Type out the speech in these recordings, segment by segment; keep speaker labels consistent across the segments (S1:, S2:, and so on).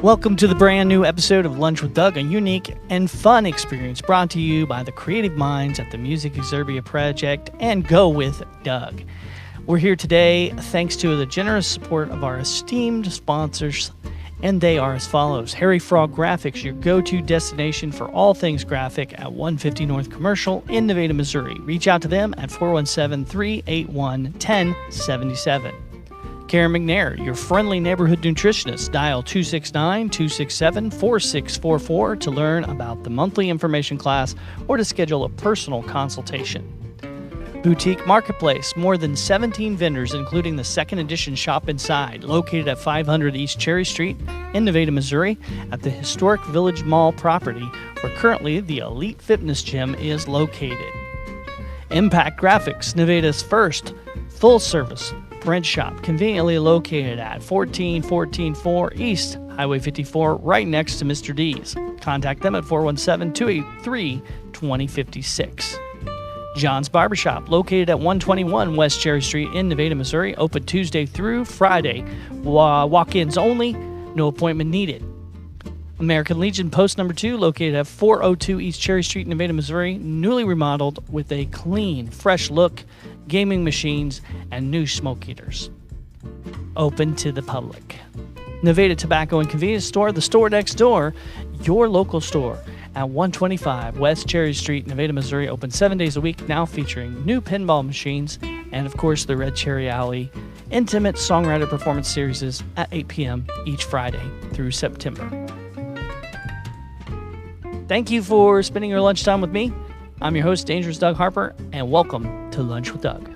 S1: Welcome to the brand new episode of Lunch with Doug, a unique and fun experience brought to you by the creative minds at the Music Exerbia Project and Go With Doug. We're here today thanks to the generous support of our esteemed sponsors, and they are as follows. Harry Frog Graphics, your go-to destination for all things graphic at 150 North Commercial in Nevada, Missouri. Reach out to them at 417-381-1077. Karen McNair, your friendly neighborhood nutritionist. Dial 269-267-4644 to learn about the monthly information class or to schedule a personal consultation. Boutique Marketplace, more than 17 vendors, including the second edition Shop Inside, located at 500 East Cherry Street in Nevada, Missouri, at the historic Village Mall property, where currently the Elite Fitness Gym is located. Impact Graphics, Nevada's first full-service print shop, conveniently located at 14144 East Highway 54, right next to Mr. D's. Contact them at 417-283-2056. John's Barbershop, located at 121 West Cherry Street in Nevada, Missouri, open Tuesday through Friday. Walk-ins only, no appointment needed. American Legion Post number 2, located at 402 East Cherry Street in Nevada, Missouri, newly remodeled with a clean, fresh look, gaming machines, and new smoke heaters. Open to the public. Nevada Tobacco and Convenience Store, the store next door, your local store at 125 West Cherry Street, Nevada, Missouri, open 7 days a week, now featuring new pinball machines and, of course, the Red Cherry Alley Intimate Songwriter Performance Series at 8 p.m. each Friday through September. Thank you for spending your lunchtime with me. I'm your host, Dangerous Doug Harper, and welcome to Lunch with Doug.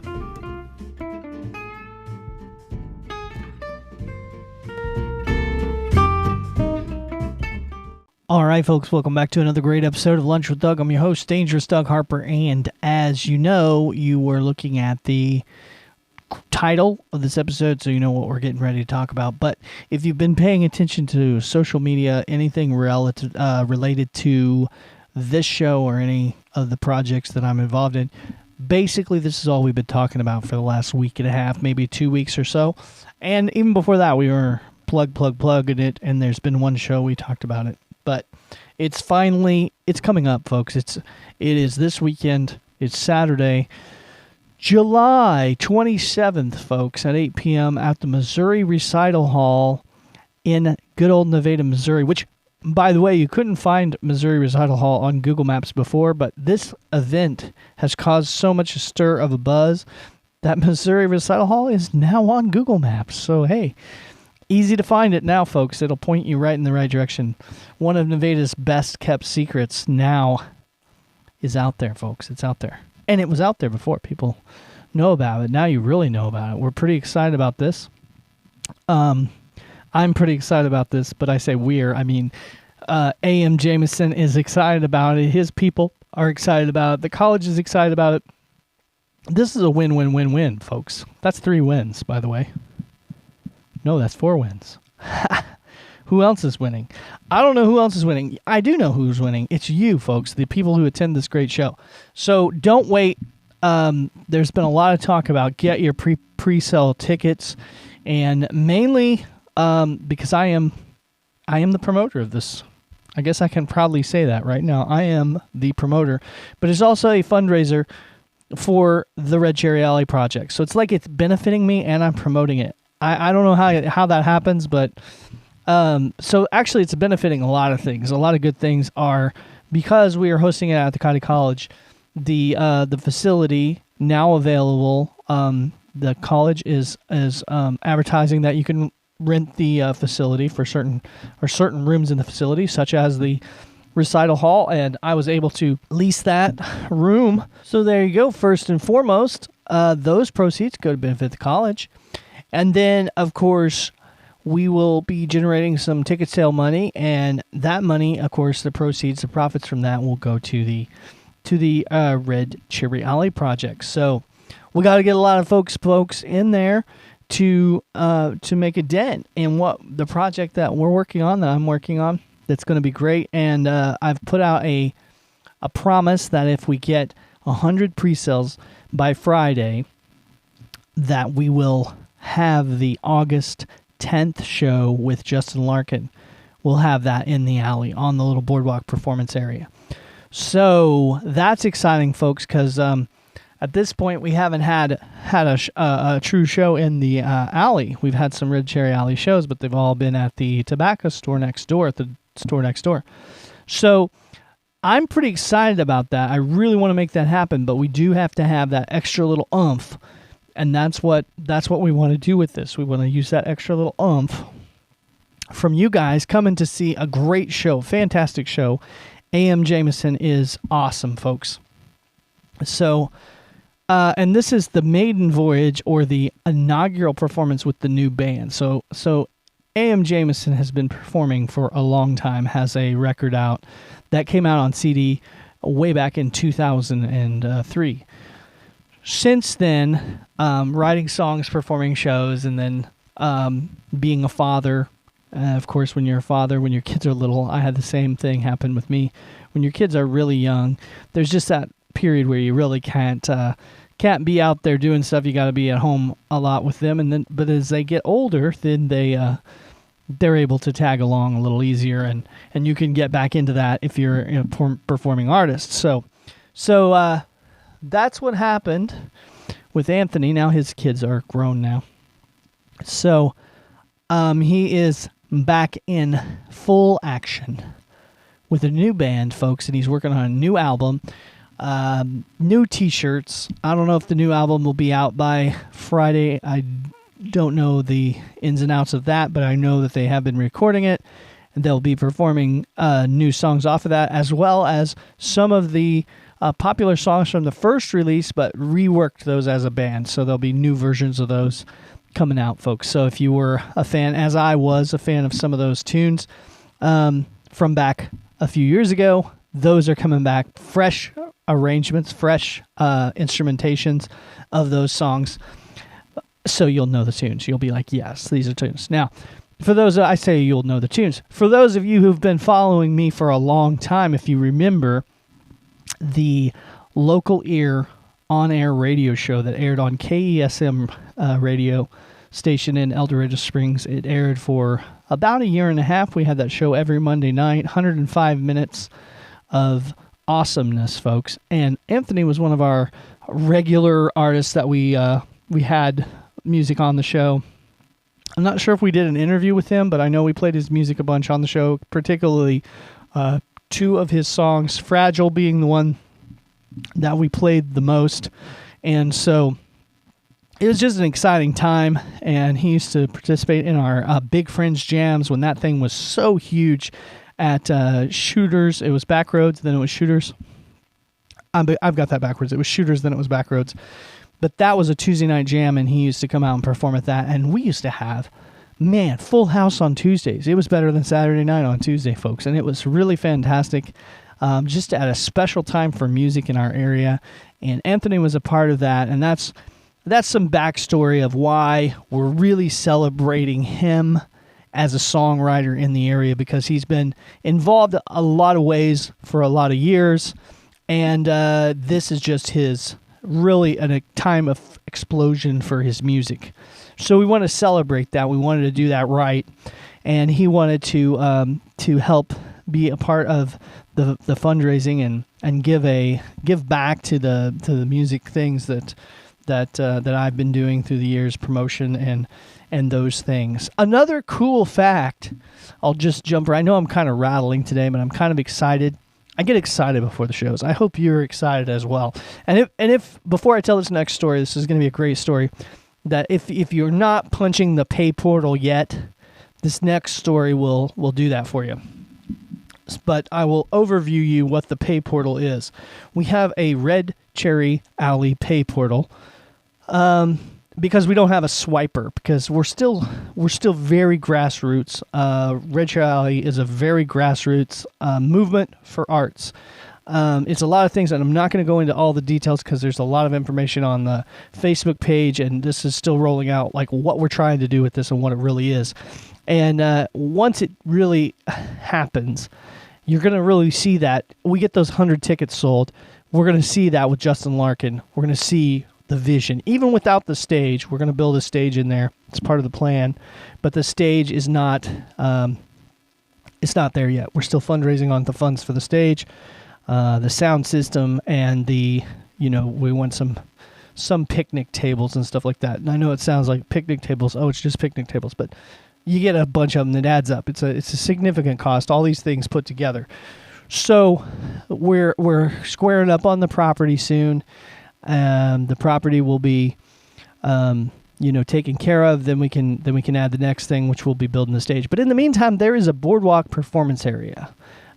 S1: All right, folks, welcome back to another great episode of Lunch with Doug. I'm your host, Dangerous Doug Harper, and as you know, you were looking at the title of this episode, so you know what we're getting ready to talk about. But if you've been paying attention to social media, anything related to this show or any of the projects that I'm involved in, basically this is all we've been talking about for the last week and a half, maybe 2 weeks or so. And even before that, we were plugging it, and there's been one show we talked about it. But it's coming up, folks. It is this weekend. It's Saturday, July 27th, folks, at 8 p.m. at the Missouri Recital Hall in good old Nevada, Missouri, which, by the way, you couldn't find Missouri Recital Hall on Google Maps before, but this event has caused so much a stir of a buzz that Missouri Recital Hall is now on Google Maps. So, hey, easy to find it now, folks. It'll point you right in the right direction. One of Nevada's best-kept secrets now is out there, folks. It's out there. And it was out there before. People know about it. Now you really know about it. We're pretty excited about this. I'm pretty excited about this, but I say we're. I mean, AM Jamison is excited about it. His people are excited about it. The college is excited about it. This is a win-win-win-win, folks. That's 3 wins, by the way. No, that's 4 wins. Who else is winning? I don't know who else is winning. I do know who's winning. It's you, folks, the people who attend this great show. So don't wait. There's been a lot of talk about get your pre-sale tickets, and mainly because I am the promoter of this. I guess I can proudly say that right now. I am the promoter, but it's also a fundraiser for the Red Cherry Alley project. So it's like it's benefiting me and I'm promoting it. I don't know how that happens, but so actually it's benefiting a lot of things. A lot of good things are because we are hosting it at the Cottey College. The facility now available. The college is advertising that you can rent the facility for certain rooms in the facility, such as the recital hall, and I was able to lease that room. So there you go. First and foremost, those proceeds go to benefit the college. And then, of course, we will be generating some ticket sale money, and that money, of course, the proceeds, the profits from that will go to the Red Cherry Alley project. So we got to get a lot of folks in there to make a dent in what the project that we're working on, that I'm working on, that's going to be great. And I've put out a promise that if we get 100 pre-sales by Friday, that we will have the August 10th show with Justin Larkin, we'll have that in the alley on the little boardwalk performance area. So that's exciting, folks, because at this point we haven't had a true show in the alley. We've had some Red Cherry Alley shows, but they've all been at the tobacco store next door, at the store next door. So I'm pretty excited about that. I really want to make that happen, but we do have to have that extra little oomph, and that's what we want to do with this. We want to use that extra little oomph from you guys coming to see a great show, fantastic show. AM Jamison is awesome, folks. So, and this is the maiden voyage or the inaugural performance with the new band. So AM Jamison has been performing for a long time, has a record out that came out on CD way back in 2003. Since then, writing songs, performing shows, and then being a father. Of course, when you're a father, when your kids are little, I had the same thing happen with me. When your kids are really young, there's just that period where you really can't be out there doing stuff. You got to be at home a lot with them, but as they get older, then they're able to tag along a little easier, and you can get back into that if you're a performing artist. So that's what happened with Anthony. Now his kids are grown now, so he is back in full action with a new band, folks, and he's working on a new album, new t-shirts. I don't know if the new album will be out by Friday. I don't know the ins and outs of that, but I know that they have been recording it, and they'll be performing new songs off of that, as well as some of the popular songs from the first release, but reworked those as a band. So there'll be new versions of those coming out, folks. So if you were a fan, as I was a fan of some of those tunes from back a few years ago, those are coming back. Fresh arrangements, fresh instrumentations of those songs. So you'll know the tunes. You'll be like, yes, these are tunes. Now, for those, I say you'll know the tunes. For those of you who've been following me for a long time, if you remember the Local Ear on-air radio show that aired on KESM radio station in El Dorado Springs. It aired for about a year and a half. We had that show every Monday night, 105 minutes of awesomeness, folks. And Anthony was one of our regular artists that we had music on the show. I'm not sure if we did an interview with him, but I know we played his music a bunch on the show, particularly two of his songs, Fragile being the one that we played the most. And so it was just an exciting time, and he used to participate in our Big Fringe Jams when that thing was so huge at Shooters. It was Backroads, then it was Shooters. I've got that backwards. It was Shooters, then it was Backroads. But that was a Tuesday night jam, and he used to come out and perform at that. And we used to have, full house on Tuesdays. It was better than Saturday night on Tuesday, folks. And it was really fantastic, just at a special time for music in our area. And Anthony was a part of that. And that's some backstory of why we're really celebrating him as a songwriter in the area, because he's been involved a lot of ways for a lot of years. And this is just his really a time of explosion for his music. So we want to celebrate that. We wanted to do that right, and he wanted to help be a part of the fundraising and give back to the music things that I've been doing through the years, promotion and those things. Another cool fact, I'll just jump right. I know I'm kind of rattling today, but I'm kind of excited. I get excited before the shows. I hope you're excited as well. And if before I tell this next story, this is going to be a great story, that if you're not punching the pay portal yet, this next story will do that for you. But I will overview you what the pay portal is. We have a Red Cherry Alley pay portal because we don't have a swiper, because we're still very grassroots. Red Cherry Alley is a very grassroots movement for arts. It's a lot of things, and I'm not going to go into all the details because there's a lot of information on the Facebook page, and this is still rolling out, like what we're trying to do with this and what it really is. And once it really happens, you're going to really see that. We get those 100 tickets sold. We're going to see that with Justin Larkin. We're going to see the vision. Even without the stage, we're going to build a stage in there. It's part of the plan. But the stage is not It's not there yet. We're still fundraising on the funds for the stage, the sound system, and we want some picnic tables and stuff like that. And I know it sounds like picnic tables. Oh, it's just picnic tables, but you get a bunch of them that adds up. It's a significant cost. All these things put together. So we're squaring up on the property soon. The property will be taken care of. Then we can add the next thing, which will be building the stage. But in the meantime, there is a boardwalk performance area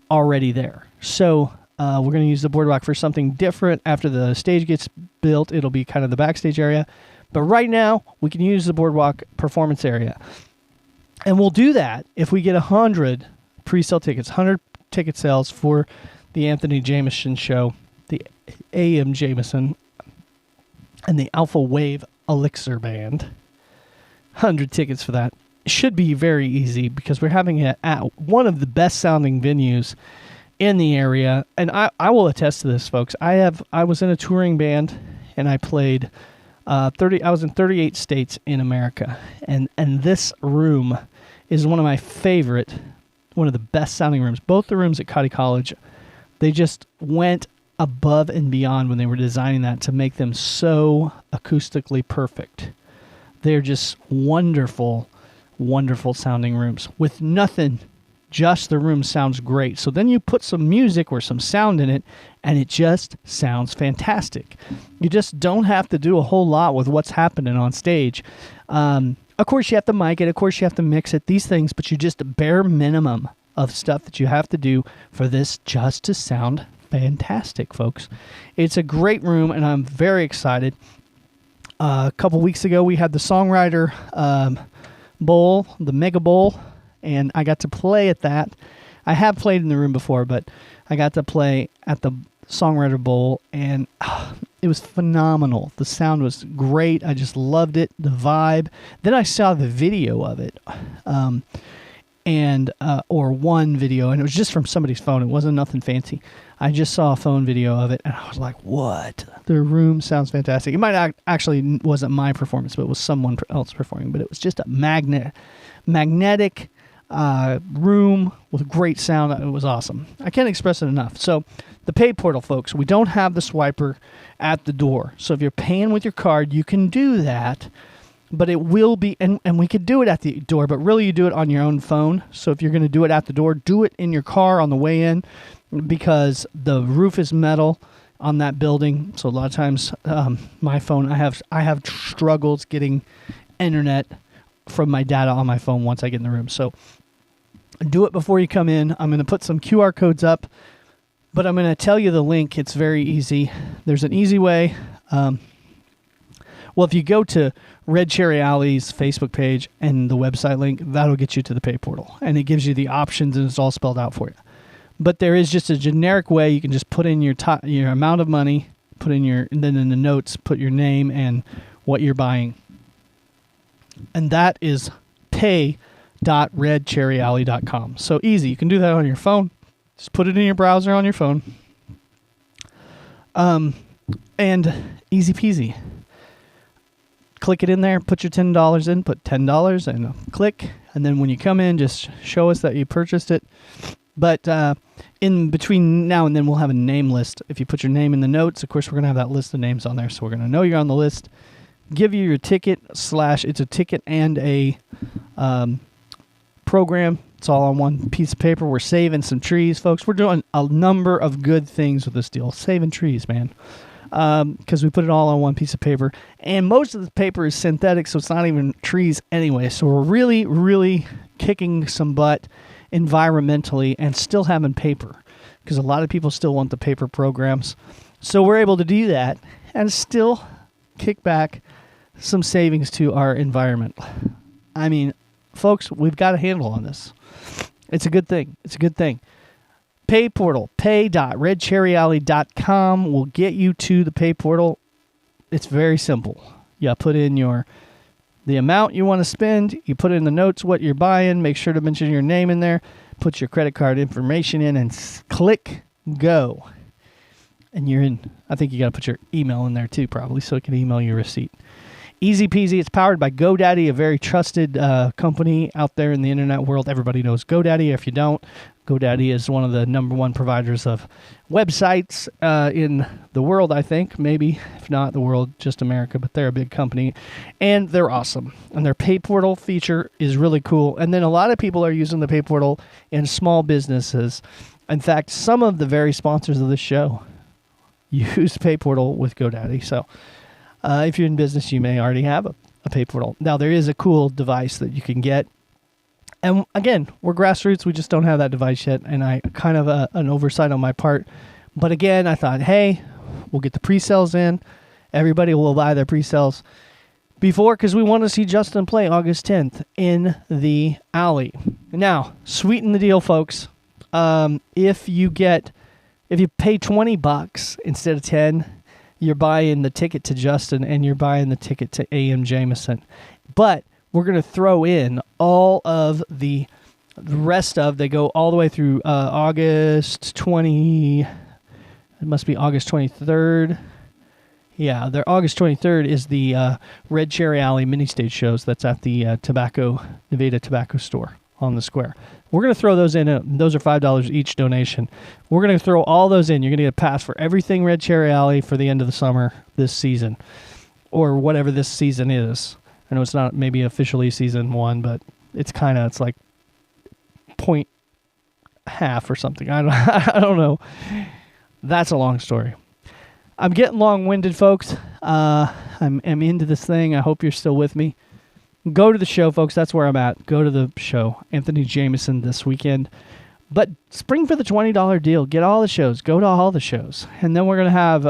S1: already there. So we're going to use the boardwalk for something different. After the stage gets built, it'll be kind of the backstage area. But right now, we can use the boardwalk performance area. And we'll do that if we get 100 pre-sale tickets, 100 ticket sales for the Anthony Jamison show, the AM Jamison, and the Alpha Wave Elixir band. 100 tickets for that. It should be very easy because we're having it at one of the best sounding venues in the area. And I will attest to this, folks. I was in a touring band and I played I was in 38 states in America. And this room is one of my favorite, one of the best sounding rooms. Both the rooms at Cottey College, they just went above and beyond when they were designing that to make them so acoustically perfect. They're just wonderful, wonderful sounding rooms with nothing. Just the room sounds great. So then you put some music or some sound in it, and it just sounds fantastic. You just don't have to do a whole lot with what's happening on stage. Of course, you have to mic it. Of course, you have to mix it, these things, but you just a bare minimum of stuff that you have to do for this just to sound fantastic, folks. It's a great room, and I'm very excited. A couple weeks ago, we had the Songwriter Bowl, the Mega Bowl, and I got to play at that. I have played in the room before, but I got to play at the Songwriter Bowl, and it was phenomenal. The sound was great. I just loved it, the vibe. Then I saw the video of it, or one video, and it was just from somebody's phone. It wasn't nothing fancy. I just saw a phone video of it, and I was like, what? The room sounds fantastic. It might actually wasn't my performance, but it was someone else performing, but it was just a magnetic room with great sound. It was awesome. I can't express it enough. So the pay portal, folks, we don't have the swiper at the door. So if you're paying with your card, you can do that, but it will be, and we could do it at the door, but really you do it on your own phone. So if you're going to do it at the door, do it in your car on the way in, because the roof is metal on that building. So a lot of times my phone, I have struggles getting internet from my data on my phone once I get in the room. So do it before you come in. I'm going to put some QR codes up, but I'm going to tell you the link. It's very easy. There's an easy way. Well, if you go to Red Cherry Alley's Facebook page and the website link, that'll get you to the pay portal, and it gives you the options, and it's all spelled out for you. But there is just a generic way. You can just put in your amount of money, and then in the notes, put your name and what you're buying. And that is pay.redcherryalley.com. So easy. You can do that on your phone. Just put it in your browser on your phone. And easy peasy. Click it in there, put your $10 in, put $10 and click. And then when you come in, just show us that you purchased it. But in between now and then, we'll have a name list. If you put your name in the notes, of course, we're going to have that list of names on there. So we're going to know you're on the list. Give you your ticket / it's a ticket and a program. It's all on one piece of paper. We're saving some trees, folks. We're doing a number of good things with this deal. Saving trees, man. Because we put it all on one piece of paper. And most of the paper is synthetic, so it's not even trees anyway. So we're really, really kicking some butt environmentally and still having paper, because a lot of people still want the paper programs. So we're able to do that and still kick back some savings to our environment. I mean, folks, we've got a handle on this. It's a good thing. It's a good thing. Pay portal, pay.redcherryalley.com will get you to the pay portal. It's very simple. You put in the amount you want to spend. You put in the notes what you're buying. Make sure to mention your name in there. Put your credit card information in and click go. And you're in. I think you got to put your email in there too, probably, so it can email your receipt. Easy peasy. It's powered by GoDaddy, a very trusted company out there in the internet world. Everybody knows GoDaddy. If you don't, GoDaddy is one of the number one providers of websites in the world, I think. Maybe, if not the world, just America. But they're a big company, and they're awesome. And their pay portal feature is really cool. And then a lot of people are using the pay portal in small businesses. In fact, some of the very sponsors of this show use pay portal with GoDaddy. So if you're in business, you may already have a pay portal. Now, there is a cool device that you can get. And again, we're grassroots. We just don't have that device yet. And I kind of an oversight on my part. But again, I thought, hey, we'll get the pre-sales in. Everybody will buy their pre-sales before, because we want to see Justin play August 10th in the Alley. Now, sweeten the deal, folks. If you pay $20 instead of 10, you're buying the ticket to Justin and you're buying the ticket to AM Jamison. But we're going to throw in all of the rest of, they go all the way through August 20, it must be August 23rd. Yeah, their August 23rd is the Red Cherry Alley mini stage shows that's at the Nevada Tobacco Store on the square. We're going to throw those in. Those are $5 each donation. We're going to throw all those in. You're going to get a pass for everything Red Cherry Alley for the end of the summer this season, or whatever this season is. I know it's not maybe officially season 1, but it's like point half or something. I don't know. That's a long story. I'm getting long-winded, folks. I'm into this thing. I hope you're still with me. Go to the show, folks. That's where I'm at. Go to the show. Anthony Jamison this weekend. But spring for the $20 deal. Get all the shows. Go to all the shows. And then we're going to have,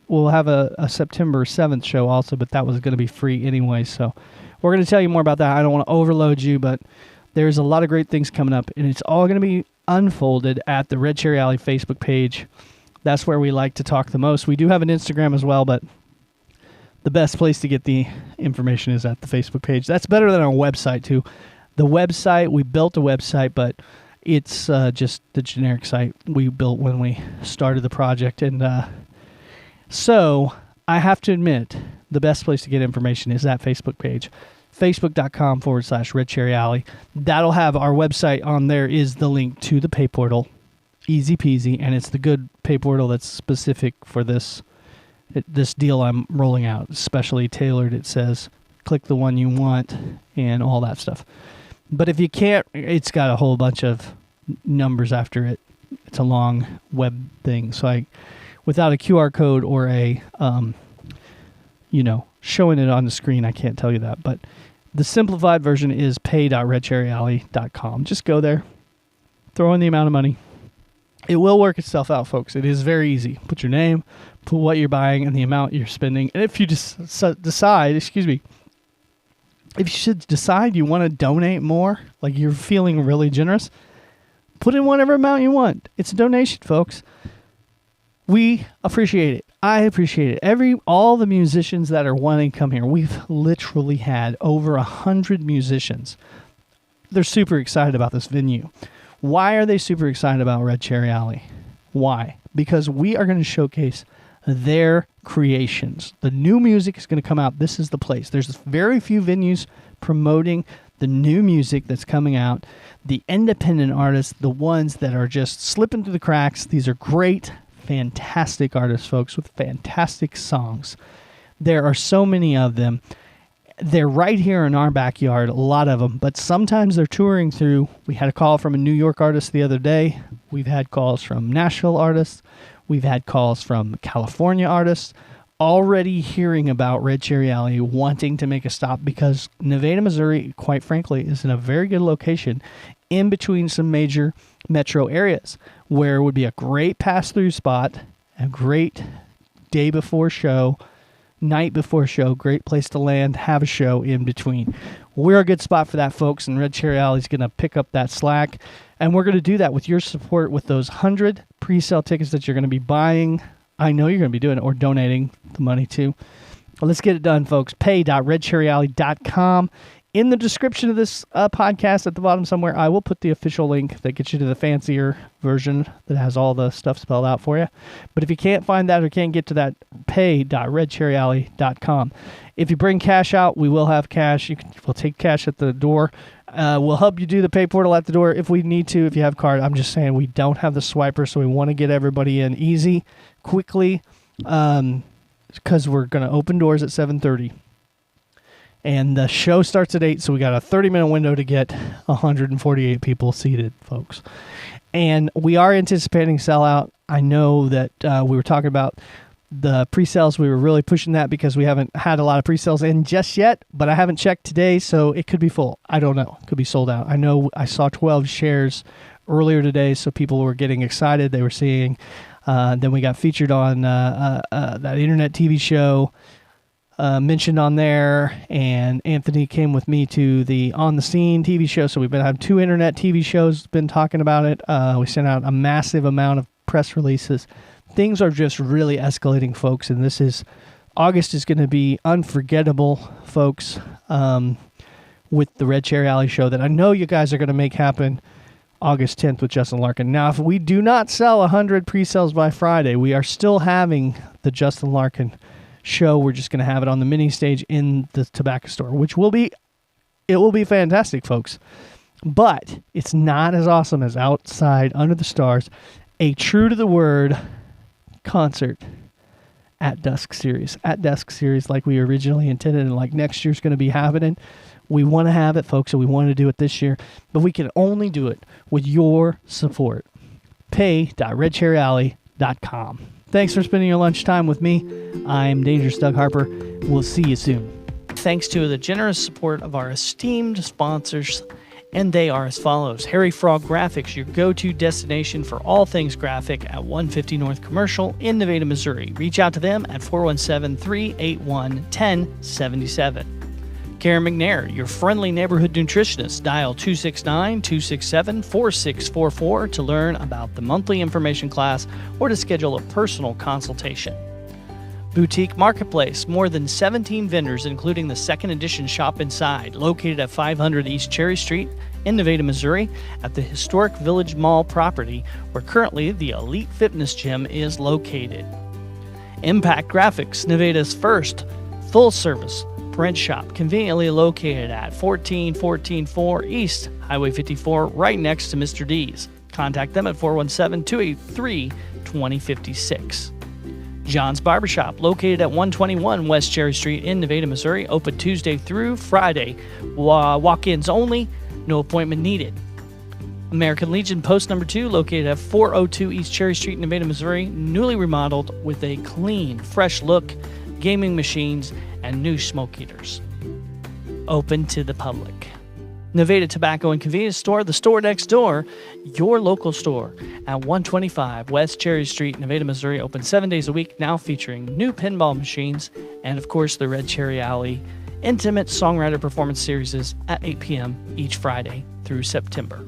S1: we'll have a September 7th show also, but that was going to be free anyway. So we're going to tell you more about that. I don't want to overload you, but there's a lot of great things coming up. And it's all going to be unfolded at the Red Cherry Alley Facebook page. That's where we like to talk the most. We do have an Instagram as well, but the best place to get the information is at the Facebook page. That's better than our website, too. The website, we built a website, but it's just the generic site we built when we started the project. And so I have to admit, the best place to get information is that Facebook page, facebook.com/Red Cherry Alley. That'll have our website on there, is the link to the pay portal. Easy peasy, and it's the good pay portal that's specific for this deal I'm rolling out, especially tailored. It says click the one you want and all that stuff. But if you can't, it's got a whole bunch of numbers after it. It's a long web thing. So without a QR code or a, showing it on the screen, I can't tell you that. But the simplified version is pay.redcherryalley.com. Just go there, throw in the amount of money. It will work itself out, folks. It is very easy. Put your name, put what you're buying, and the amount you're spending. And if you decide, if you should decide you want to donate more, like you're feeling really generous, put in whatever amount you want. It's a donation, folks. We appreciate it. I appreciate it. All the musicians that are wanting to come here, we've literally had over 100 musicians. They're super excited about this venue. Why are they super excited about Red Cherry Alley? Why? Because we are going to showcase their creations. The new music is going to come out. This is the place. There's very few venues promoting the new music that's coming out. The independent artists, the ones that are just slipping through the cracks. These are great, fantastic artists, folks, with fantastic songs. There are so many of them. They're right here in our backyard, a lot of them, but sometimes they're touring through. We had a call from a New York artist the other day. We've had calls from Nashville artists. We've had calls from California artists, already hearing about Red Cherry Alley, wanting to make a stop because Nevada, Missouri, quite frankly, is in a very good location in between some major metro areas where it would be a great pass-through spot, a great day before show, night before show, great place to land, have a show in between. We're a good spot for that, folks, and Red Cherry Alley is going to pick up that slack, and we're going to do that with your support with those 100 pre-sale tickets that you're going to be buying. I know you're going to be doing it or donating the money to. Well, let's get it done, folks. Pay.redcherryalley.com In the description of this podcast at the bottom somewhere, I will put the official link that gets you to the fancier version that has all the stuff spelled out for you. But if you can't find that or can't get to that, pay.redcherryalley.com. If you bring cash out, we will have cash. We'll take cash at the door. We'll help you do the pay portal at the door if we need to, if you have card. I'm just saying we don't have the swiper, so we want to get everybody in easy, quickly, because we're going to open doors at 7:30. And the show starts at 8, so we got a 30-minute window to get 148 people seated, folks. And we are anticipating sellout. I know that we were talking about the pre-sales. We were really pushing that because we haven't had a lot of pre-sales in just yet, but I haven't checked today, so it could be full. I don't know. It could be sold out. I know I saw 12 shares earlier today, so people were getting excited. They were seeing. Then we got featured on that internet TV show. Mentioned on there, and Anthony came with me to the On the Scene TV show, so we've been having 2 internet TV shows, been talking about it. We sent out a massive amount of press releases. Things are just really escalating, folks, and August is going to be unforgettable, folks, with the Red Cherry Alley show that I know you guys are going to make happen August 10th with Justin Larkin. Now, if we do not sell 100 pre-sales by Friday, we are still having the Justin Larkin show. We're just going to have it on the mini stage in the tobacco store, which will be fantastic, folks. But it's not as awesome as Outside Under the Stars, a true to the word concert at Dusk series like we originally intended, and like next year's going to be happening. We want to have it, folks, and we want to do it this year, but we can only do it with your support. Pay.redcherryalley.com. Thanks for spending your lunchtime with me. I'm Dangerous Doug Harper. We'll see you soon. Thanks to the generous support of our esteemed sponsors, and they are as follows. Harry Frog Graphics, your go-to destination for all things graphic at 150 North Commercial in Nevada, Missouri. Reach out to them at 417-381-1077. Karen McNair, your friendly neighborhood nutritionist. Dial 269-267-4644 to learn about the monthly information class or to schedule a personal consultation. Boutique Marketplace, more than 17 vendors, including the second edition Shop Inside, located at 500 East Cherry Street in Nevada, Missouri, at the historic Village Mall property, where currently the Elite Fitness Gym is located. Impact Graphics, Nevada's first full-service print shop, conveniently located at 14144 East Highway 54, right next to Mr. D's. Contact them at 417-283-2056. John's Barbershop, located at 121 West Cherry Street in Nevada, Missouri, open Tuesday through Friday. Walk-ins only, no appointment needed. American Legion Post number 2, located at 402 East Cherry Street in Nevada, Missouri, newly remodeled with a clean, fresh look, gaming machines, and new smoke heaters. Open to the public. Nevada Tobacco and Convenience Store, the store next door, your local store at 125 West Cherry Street, Nevada, Missouri, open 7 days a week, now featuring new pinball machines and, of course, the Red Cherry Alley Intimate Songwriter Performance Series at 8 p.m. each Friday through September.